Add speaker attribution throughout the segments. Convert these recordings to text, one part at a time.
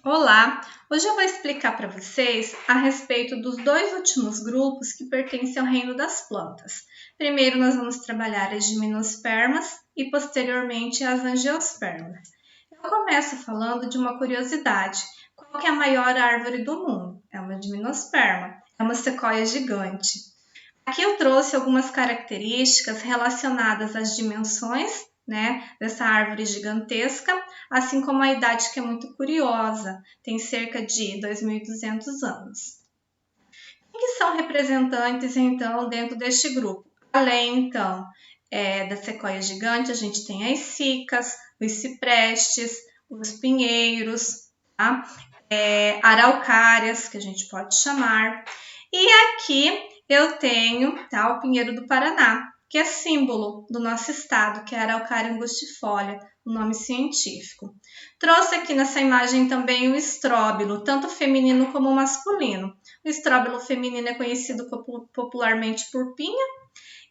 Speaker 1: Olá! Hoje eu vou explicar para vocês a respeito dos dois últimos grupos que pertencem ao reino das plantas. Primeiro nós vamos trabalhar as gimnospermas e posteriormente as angiospermas. Eu começo falando de uma curiosidade. Qual que é a maior árvore do mundo? É uma gimnosperma, é uma sequoia gigante. Aqui eu trouxe algumas características relacionadas às dimensões, dessa árvore gigantesca, assim como a idade, que é muito curiosa, tem cerca de 2.200 anos. Quem que são representantes, então, dentro deste grupo? Além, então, da sequoia gigante, a gente tem as cicas, os ciprestes, os pinheiros, tá? Araucárias, que a gente pode chamar. E aqui eu tenho, o pinheiro do Paraná, que é símbolo do nosso estado, que é Araucária angustifolia, o nome científico. Trouxe aqui nessa imagem também o estróbilo, tanto feminino como masculino. O estróbilo feminino é conhecido popularmente por pinha,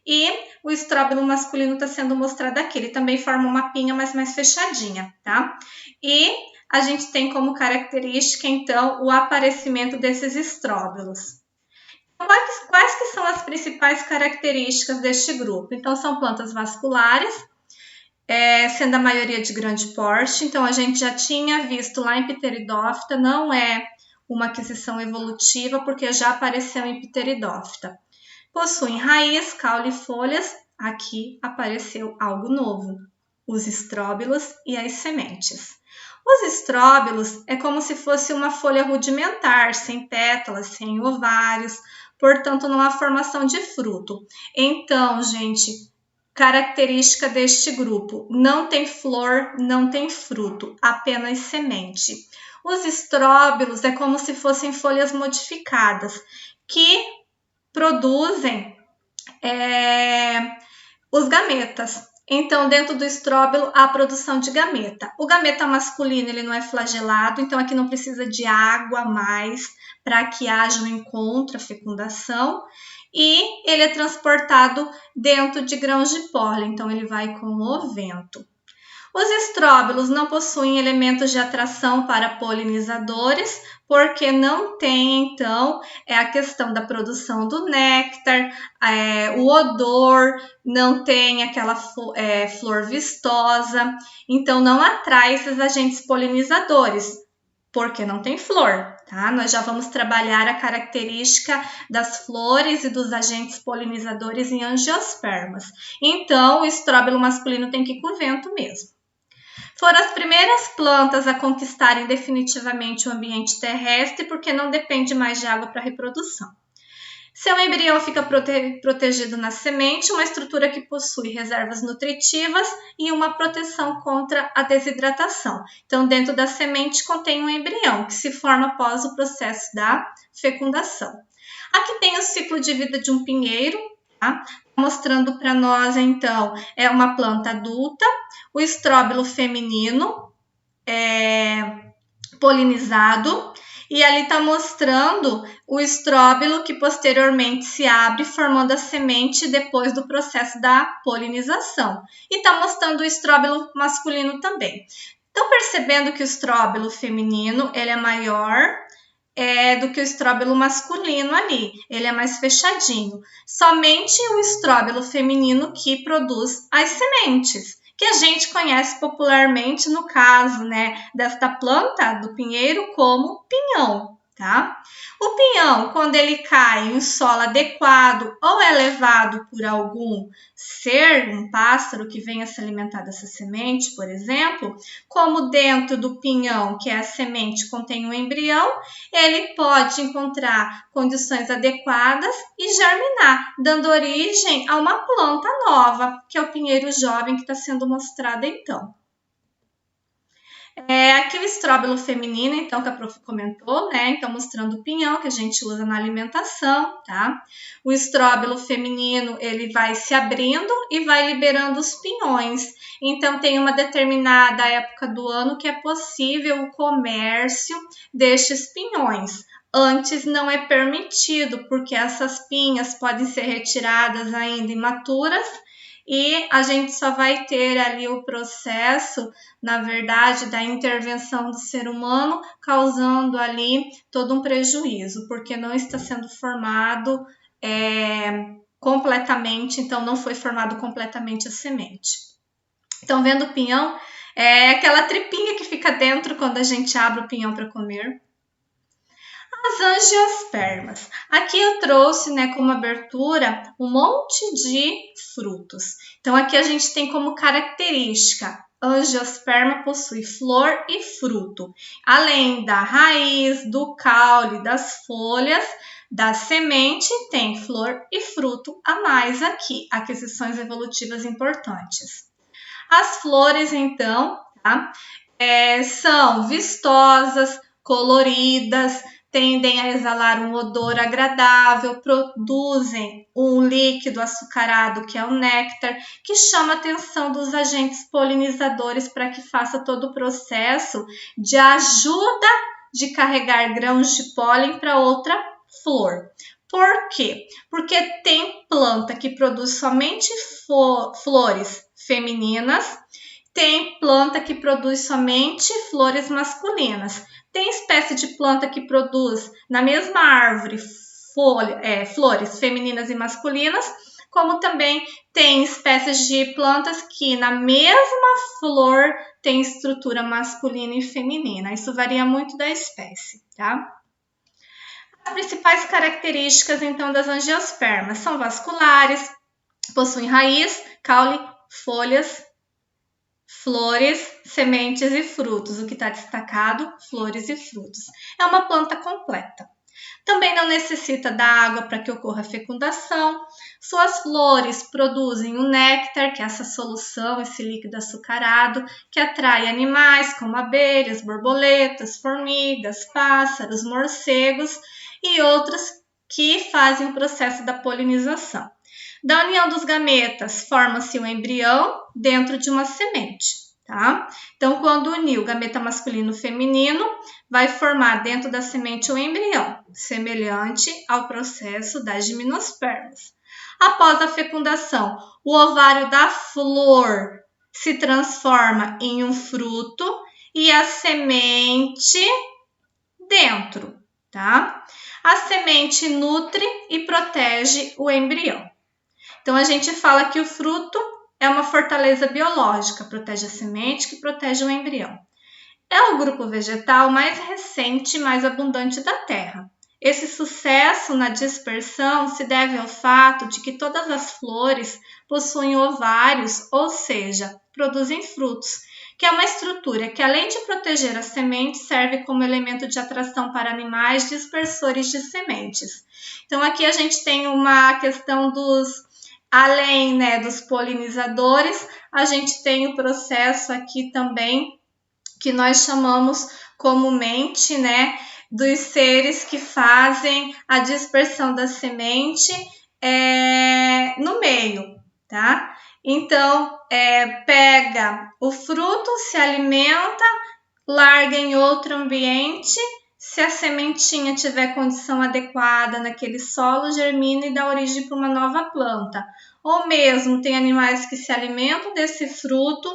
Speaker 1: e o estróbilo masculino está sendo mostrado aqui. Ele também forma uma pinha, mas mais fechadinha, tá? E a gente tem como característica, então, o aparecimento desses estróbilos. Quais que são as principais características deste grupo? Então, são plantas vasculares, sendo a maioria de grande porte. Então, a gente já tinha visto lá em Pteridófita, não é uma aquisição evolutiva, porque já apareceu em Pteridófita. Possuem raiz, caule e folhas. Aqui apareceu algo novo, os estróbilos e as sementes. Os estróbilos é como se fosse uma folha rudimentar, sem pétalas, sem ovários, portanto não há formação de fruto. Então, gente, característica deste grupo: não tem flor, não tem fruto, apenas semente. Os estróbilos é como se fossem folhas modificadas, que produzem os gametas. Então, dentro do estróbilo, há a produção de gameta. O gameta masculino, ele não é flagelado, então aqui não precisa de água a mais para que haja um encontro, a fecundação. E ele é transportado dentro de grãos de pólen, então ele vai com o vento. Os estróbilos não possuem elementos de atração para polinizadores, porque não tem, então, a questão da produção do néctar, o odor, não tem aquela flor vistosa, então não atrai esses agentes polinizadores, porque não tem flor, tá? Nós já vamos trabalhar a característica das flores e dos agentes polinizadores em angiospermas. Então, o estróbilo masculino tem que ir com o vento mesmo. Foram as primeiras plantas a conquistarem definitivamente o ambiente terrestre, porque não depende mais de água para reprodução. Seu embrião fica protegido na semente, uma estrutura que possui reservas nutritivas e uma proteção contra a desidratação. Então, dentro da semente contém um embrião, que se forma após o processo da fecundação. Aqui tem o ciclo de vida de um pinheiro, tá? Mostrando para nós, então, é uma planta adulta, o estróbilo feminino polinizado, e ali está mostrando o estróbilo que posteriormente se abre, formando a semente depois do processo da polinização. E está mostrando o estróbilo masculino também. Estão percebendo que o estróbilo feminino ele é maior do que o estróbilo masculino ali, ele é mais fechadinho. Somente o estróbilo feminino que produz as sementes, que a gente conhece popularmente no caso, desta planta do pinheiro como pinhão, tá? O pinhão, quando ele cai em um solo adequado ou é levado por algum ser, um pássaro que venha se alimentar dessa semente, por exemplo, como dentro do pinhão, que é a semente, contém um embrião, ele pode encontrar condições adequadas e germinar, dando origem a uma planta nova, que é o pinheiro jovem que está sendo mostrado então. Aqui o estróbilo feminino, então, que a prof comentou, então mostrando o pinhão que a gente usa na alimentação, tá? O estróbilo feminino, ele vai se abrindo e vai liberando os pinhões. Então, tem uma determinada época do ano que é possível o comércio destes pinhões. Antes não é permitido, porque essas pinhas podem ser retiradas ainda imaturas e a gente só vai ter ali o processo, na verdade, da intervenção do ser humano, causando ali todo um prejuízo, porque não está sendo formado completamente, então não foi formado completamente a semente. Então, vendo o pinhão, é aquela tripinha que fica dentro quando a gente abre o pinhão para comer. As angiospermas. Aqui eu trouxe, né, como abertura um monte de frutos. Então aqui a gente tem como característica: angiosperma possui flor e fruto. Além da raiz, do caule, das folhas, da semente, tem flor e fruto a mais aqui. Aquisições evolutivas importantes. As flores, então, tá? São vistosas, coloridas, tendem a exalar um odor agradável, produzem um líquido açucarado, que é o néctar, que chama a atenção dos agentes polinizadores para que faça todo o processo de ajuda de carregar grãos de pólen para outra flor. Por quê? Porque tem planta que produz somente flores femininas, tem planta que produz somente flores masculinas. Tem espécie de planta que produz na mesma árvore flores femininas e masculinas, como também tem espécies de plantas que na mesma flor tem estrutura masculina e feminina. Isso varia muito da espécie, tá? As principais características, então, das angiospermas são vasculares, possuem raiz, caule, folhas, flores, sementes e frutos. O que está destacado, flores e frutos. É uma planta completa. Também não necessita da água para que ocorra a fecundação. Suas flores produzem o néctar, que é essa solução, esse líquido açucarado, que atrai animais como abelhas, borboletas, formigas, pássaros, morcegos e outros que fazem o processo da polinização. Da união dos gametas, forma-se um embrião dentro de uma semente, tá? Então, quando unir o gameta masculino e feminino, vai formar dentro da semente um embrião, semelhante ao processo das gimnospermas. Após a fecundação, o ovário da flor se transforma em um fruto e a semente dentro, tá? A semente nutre e protege o embrião. Então, a gente fala que o fruto é uma fortaleza biológica, protege a semente, que protege o embrião. É o grupo vegetal mais recente e mais abundante da Terra. Esse sucesso na dispersão se deve ao fato de que todas as flores possuem ovários, ou seja, produzem frutos, que é uma estrutura que, além de proteger a semente, serve como elemento de atração para animais dispersores de sementes. Então, aqui a gente tem uma questão além, né, dos polinizadores, a gente tem o processo aqui também que nós chamamos comumente, né, dos seres que fazem a dispersão da semente no meio, tá? Então, pega o fruto, se alimenta, larga em outro ambiente. Se a sementinha tiver condição adequada naquele solo, germina e dá origem para uma nova planta. Ou mesmo tem animais que se alimentam desse fruto,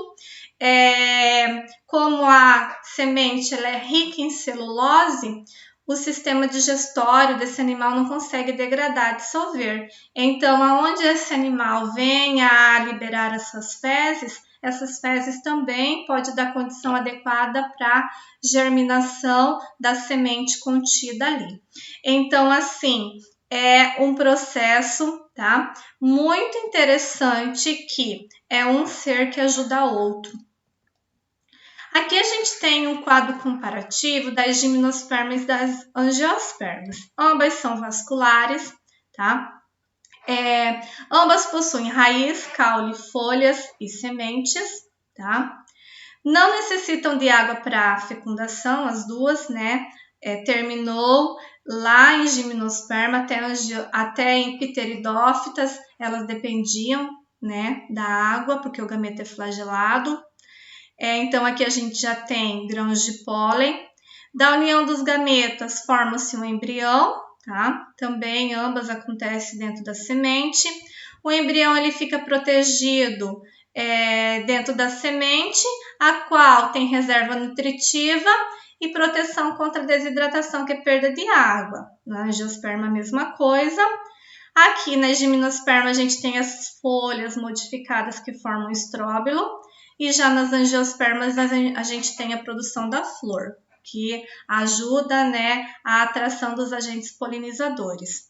Speaker 1: como a semente ela é rica em celulose, o sistema digestório desse animal não consegue degradar, dissolver. Então, aonde esse animal venha a liberar essas fezes também pode dar condição adequada para germinação da semente contida ali. Então, assim, é um processo, tá? Muito interessante, que é um ser que ajuda outro. Aqui a gente tem um quadro comparativo das gimnospermas e das angiospermas. Ambas são vasculares, tá? Ambas possuem raiz, caule, folhas e sementes, tá? Não necessitam de água para fecundação, as duas, né? Terminou lá em gimnosperma, até em pteridófitas, elas dependiam, né, da água, porque o gameta é flagelado. Então, aqui a gente já tem grãos de pólen. Da união dos gametas, forma-se um embrião, tá? Também ambas acontecem dentro da semente. o embrião ele fica protegido dentro da semente, a qual tem reserva nutritiva e proteção contra desidratação, que é perda de água. Na angiosperma, a mesma coisa. Aqui na gimnosperma, a gente tem as folhas modificadas que formam estróbilo, e já nas angiospermas, a gente tem a produção da flor, que ajuda, né, a atração dos agentes polinizadores.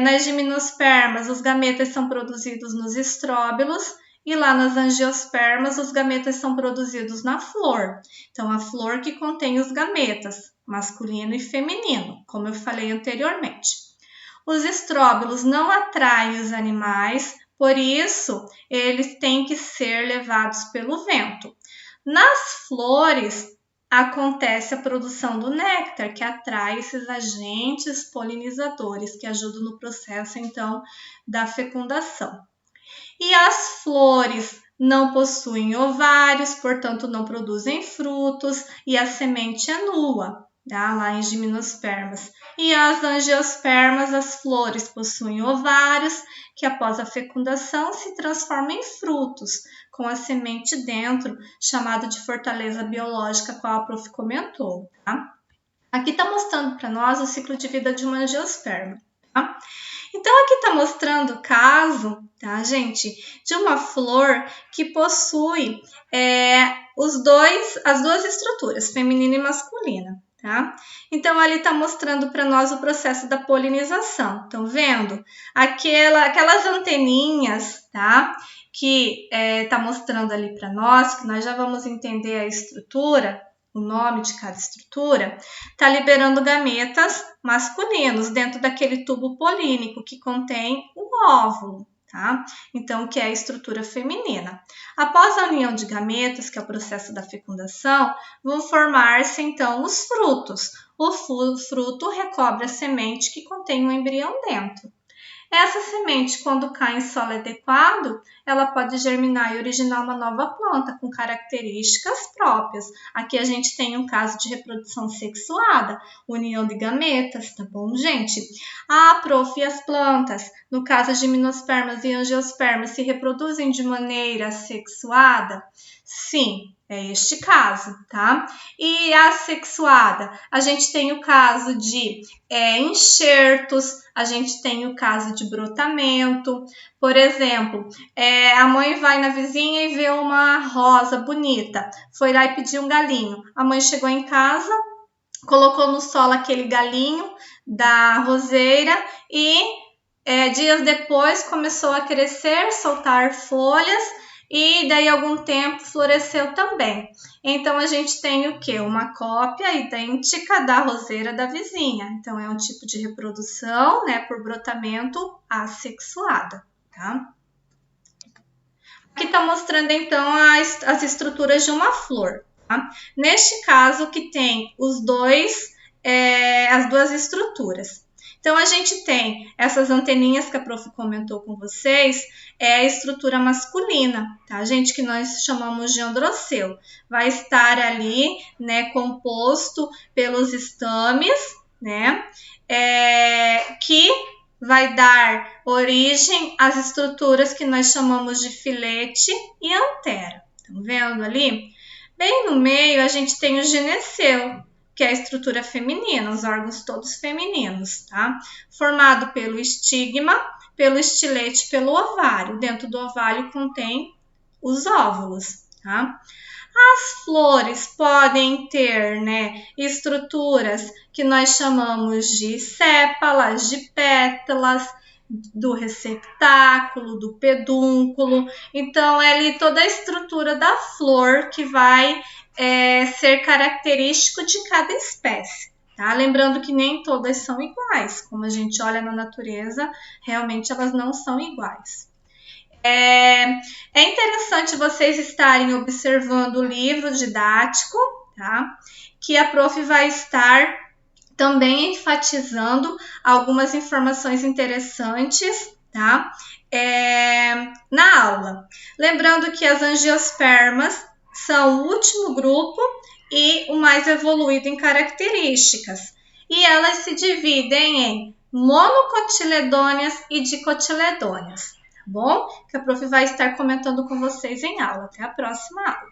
Speaker 1: Nas gimnospermas, os gametas são produzidos nos estróbilos, e lá nas angiospermas, os gametas são produzidos na flor. Então, a flor que contém os gametas, masculino e feminino, como eu falei anteriormente. Os estróbilos não atraem os animais, por isso, eles têm que ser levados pelo vento. Nas flores, acontece a produção do néctar, que atrai esses agentes polinizadores, que ajudam no processo, então, da fecundação. E as flores não possuem ovários, portanto, não produzem frutos, e a semente é nua, tá? Lá em gimnospermas. E as angiospermas, as flores possuem ovários, que após a fecundação se transformam em frutos, com a semente dentro, chamado de fortaleza biológica, qual a prof comentou, tá? Aqui está mostrando para nós o ciclo de vida de uma angiosperma, tá? Então, aqui está mostrando o caso, tá, gente, de uma flor que possui as duas estruturas, feminina e masculina, tá? Então, ali está mostrando para nós o processo da polinização. Estão vendo? Aquelas anteninhas, tá? Que está mostrando ali para nós, que nós já vamos entender a estrutura, o nome de cada estrutura, está liberando gametas masculinos dentro daquele tubo polínico que contém o óvulo, tá? Então, que é a estrutura feminina. Após a união de gametas, que é o processo da fecundação, vão formar-se, então, os frutos. O fruto recobre a semente que contém um embrião dentro. Essa semente, quando cai em solo adequado, ela pode germinar e originar uma nova planta com características próprias. Aqui a gente tem um caso de reprodução sexuada, união de gametas, tá bom, gente? Prof, e as plantas, no caso de gimnospermas e angiospermas, se reproduzem de maneira sexuada? Sim, é este caso, tá? E a assexuada, a gente tem o caso de enxertos, a gente tem o caso de brotamento. Por exemplo, a mãe vai na vizinha e vê uma rosa bonita, foi lá e pediu um galinho. A mãe chegou em casa, colocou no solo aquele galinho da roseira e dias depois começou a crescer, soltar folhas, e daí algum tempo floresceu também. Então, a gente tem o quê? Uma cópia idêntica da roseira da vizinha. Então, é um tipo de reprodução, né, por brotamento assexuada, tá? Aqui está mostrando, então, as estruturas de uma flor, tá? Neste caso, que tem as duas estruturas. Então, a gente tem essas anteninhas que a prof comentou com vocês, é a estrutura masculina, tá, gente? Que nós chamamos de androceu. Vai estar ali, né, composto pelos estames, né, que vai dar origem às estruturas que nós chamamos de filete e antera. Estão vendo ali? Bem no meio, a gente tem o gineceu, que é a estrutura feminina, os órgãos todos femininos, tá? Formado pelo estigma, pelo estilete, pelo ovário. Dentro do ovário contém os óvulos, tá? As flores podem ter, né, estruturas que nós chamamos de sépalas, de pétalas, do receptáculo, do pedúnculo. Então, é ali toda a estrutura da flor que vai ser característico de cada espécie, tá? Lembrando que nem todas são iguais. Como a gente olha na natureza, realmente elas não são iguais. É interessante vocês estarem observando o livro didático, tá? Que a prof vai estar também enfatizando algumas informações interessantes, tá? Na aula. Lembrando que as angiospermas são o último grupo e o mais evoluído em características. E elas se dividem em monocotiledôneas e dicotiledôneas. bom? Que a prof vai estar comentando com vocês em aula. Até a próxima aula!